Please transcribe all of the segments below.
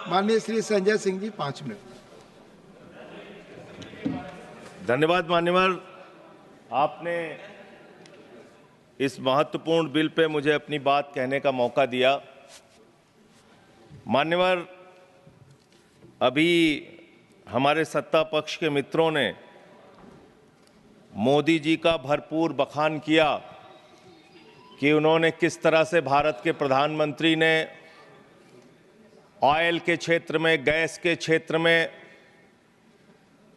माननीय श्री संजय सिंह जी 5 मिनट। धन्यवाद मान्यवर, आपने इस महत्वपूर्ण बिल पे मुझे अपनी बात कहने का मौका दिया। मान्यवर, अभी हमारे सत्ता पक्ष के मित्रों ने मोदी जी का भरपूर बखान किया कि उन्होंने किस तरह से भारत के प्रधानमंत्री ने ऑयल के क्षेत्र में, गैस के क्षेत्र में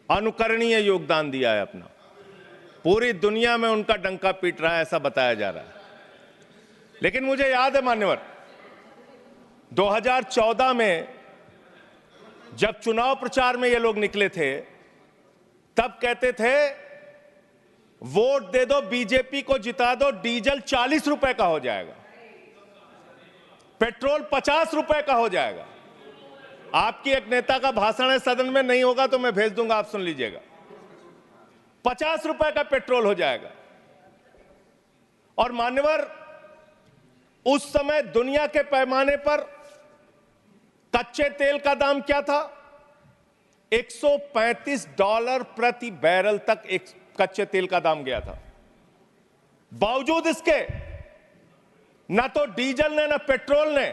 अनुकरणीय योगदान दिया है अपना। पूरी दुनिया में उनका डंका पीट रहा है, ऐसा बताया जा रहा है। लेकिन मुझे याद है मान्यवर, 2014 में जब चुनाव प्रचार में ये लोग निकले थे, तब कहते थे वोट दे दो, बीजेपी को जिता दो, डीजल 40 रुपए का हो जाएगा, पेट्रोल 50 रुपए का हो जाएगा। आपकी एक नेता का भाषण है, सदन में नहीं होगा तो मैं भेज दूंगा, आप सुन लीजिएगा। 50 रुपए का पेट्रोल हो जाएगा। और मान्यवर, उस समय दुनिया के पैमाने पर कच्चे तेल का दाम क्या था? $135 प्रति बैरल तक एक कच्चे तेल का दाम गया था। बावजूद इसके ना तो डीजल ने ना पेट्रोल ने,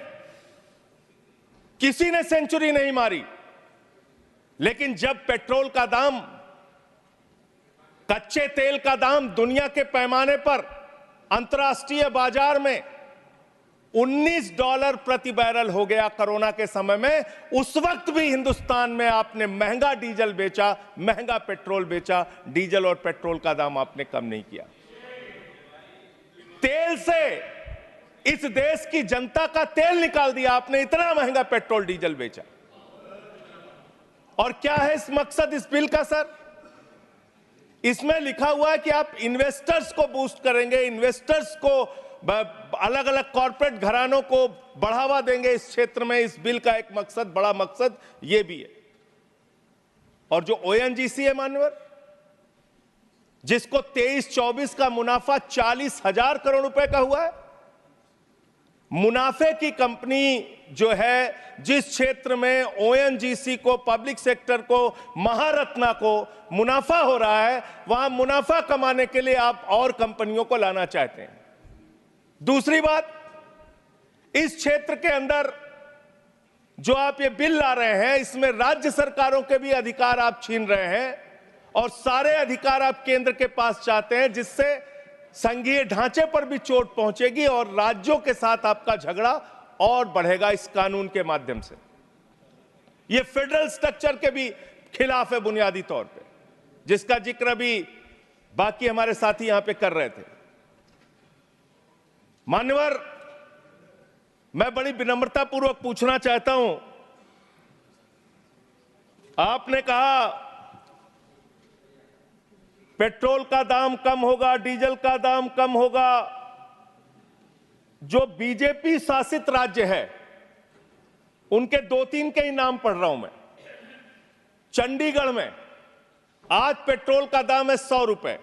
किसी ने सेंचुरी नहीं मारी। लेकिन जब पेट्रोल का दाम, कच्चे तेल का दाम दुनिया के पैमाने पर अंतर्राष्ट्रीय बाजार में $19 प्रति बैरल हो गया कोरोना के समय में, उस वक्त भी हिंदुस्तान में आपने महंगा डीजल बेचा, महंगा पेट्रोल बेचा। डीजल और पेट्रोल का दाम आपने कम नहीं किया। तेल से इस देश की जनता का तेल निकाल दिया आपने, इतना महंगा पेट्रोल डीजल बेचा। और क्या है इस मकसद इस बिल का सर? इसमें लिखा हुआ है कि आप इन्वेस्टर्स को बूस्ट करेंगे, इन्वेस्टर्स को, अलग अलग कॉर्पोरेट घरानों को बढ़ावा देंगे इस क्षेत्र में। इस बिल का एक मकसद, बड़ा मकसद यह भी है। और जो ओएनजीसी है मान्यवर, जिसको 23-24 का मुनाफा 40,000 करोड़ रुपए का हुआ है, मुनाफे की कंपनी जो है, जिस क्षेत्र में ओएनजीसी को, पब्लिक सेक्टर को, महारत्ना को मुनाफा हो रहा है, वहां मुनाफा कमाने के लिए आप और कंपनियों को लाना चाहते हैं। दूसरी बात, इस क्षेत्र के अंदर जो आप ये बिल ला रहे हैं, इसमें राज्य सरकारों के भी अधिकार आप छीन रहे हैं और सारे अधिकार आप केंद्र के पास चाहते हैं, जिससे संघीय ढांचे पर भी चोट पहुंचेगी और राज्यों के साथ आपका झगड़ा और बढ़ेगा इस कानून के माध्यम से। यह फेडरल स्ट्रक्चर के भी खिलाफ है बुनियादी तौर पे, जिसका जिक्र भी बाकी हमारे साथी यहां पे कर रहे थे। मान्यवर, मैं बड़ी विनम्रता पूर्वक पूछना चाहता हूं, आपने कहा पेट्रोल का दाम कम होगा, डीजल का दाम कम होगा। जो बीजेपी शासित राज्य है, उनके 2-3 के ही नाम पढ़ रहा हूं मैं। चंडीगढ़ में आज पेट्रोल का दाम है 100 रुपए।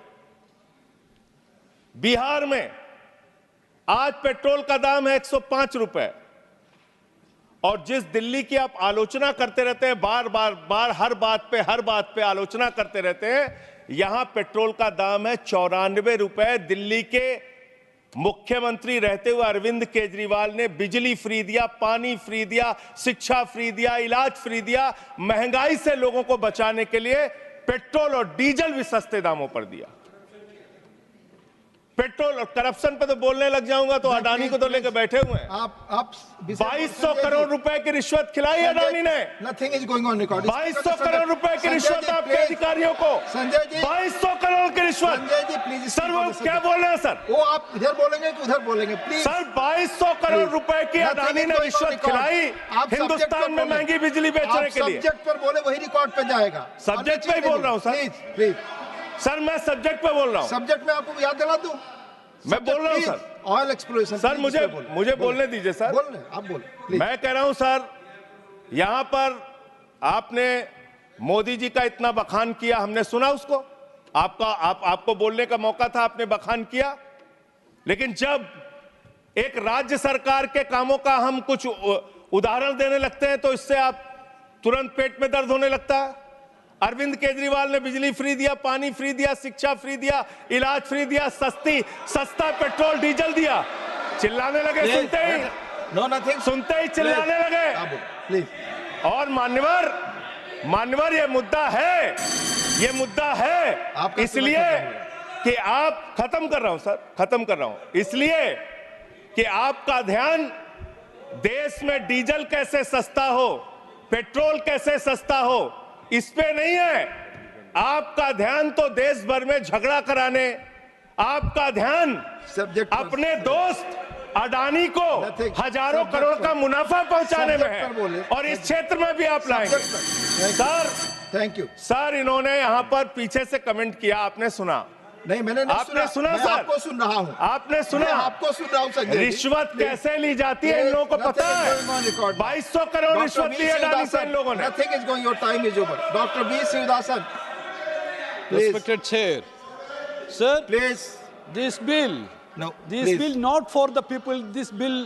बिहार में आज पेट्रोल का दाम है 105 रुपए। और जिस दिल्ली की आप आलोचना करते रहते हैं, बार बार हर बात पे आलोचना करते रहते हैं, यहां पेट्रोल का दाम है 94 रुपए। दिल्ली के मुख्यमंत्री रहते हुए अरविंद केजरीवाल ने बिजली फ्री दिया, पानी फ्री दिया, शिक्षा फ्री दिया, इलाज फ्री दिया। महंगाई से लोगों को बचाने के लिए पेट्रोल और डीजल भी सस्ते दामों पर दिया। पेट्रोल और करप्शन पे तो बोलने लग जाऊंगा तो अडानी को तो लेकर बैठे हुए हैं। आप 2200 करोड़ रुपए की रिश्वत खिलाई अडानी ने। Nothing is going on record. 2200 crore रुपए की रिश्वत आपके अधिकारियों को। संजय जी, 2200 करोड़ की रिश्वत। संजय जी प्लीज। सर वो क्या बोल रहे हैं सर? वो आप इधर बोलेंगे कि उधर बोलेंगे प्लीज। सर 2200 करोड़ रुपए की अडानी ने रिश्वत खिलाई हिंदुस्तान में महंगी बिजली बेचने के लिए। सब्जेक्ट पर बोले वही रिकॉर्ड पे जाएगा। सब्जेक्ट पे ही बोल रहा हूँ सर। प्लीज सर, मैं सब्जेक्ट पे बोल रहा हूँ। सब्जेक्ट में आपको याद दिला दूं, मैं बोल रहा हूं सर। Oil exploration. सर मुझे बोलने दीजिए सर। बोलने आप बोले। मैं कह रहा हूं सर, यहां पर आपने मोदी जी का इतना बखान किया, हमने सुना उसको। आपको बोलने का मौका था, आपने बखान किया। लेकिन जब एक राज्य सरकार के कामों का हम कुछ उदाहरण देने लगते हैं तो इससे आप तुरंत पेट में दर्द होने लगता है। अरविंद केजरीवाल ने बिजली फ्री दिया, पानी फ्री दिया, शिक्षा फ्री दिया, इलाज फ्री दिया, सस्ता पेट्रोल डीजल दिया, चिल्लाने लगे सुनते ही, नो नथिंग, सुनते ही चिल्लाने लगे। प्लीज। और मान्यवर ये मुद्दा है आपका इसलिए कि आप, खत्म कर रहा हूं, इसलिए कि आपका ध्यान देश में डीजल कैसे सस्ता हो, पेट्रोल कैसे सस्ता हो, इस पे नहीं है। आपका ध्यान तो देश भर में झगड़ा कराने, आपका ध्यान सब्जेक्ट अपने दोस्त अडानी को हजारों करोड़ का मुनाफा पहुंचाने में है, और इस क्षेत्र में भी आप लाएंगे। सर, थैंक यू सर, इन्होंने यहां पर पीछे से कमेंट किया, आपने सुना? नहीं, मैंने नहीं आपने सुना मैं सर? आपको सुन रहा हूं। आपने सुना? आपको सुन रहा हूं संजय। रिश्वत कैसे ली जाती है इन लोगों को पता है। 2200 करोड़ रिश्वत ली अडानी से इन लोगों ने। Nothing is going, your time is over. Dr. B. Srivasan, please. Respected Chair, sir, Please. this bill, No, this please. bill not for the people, this bill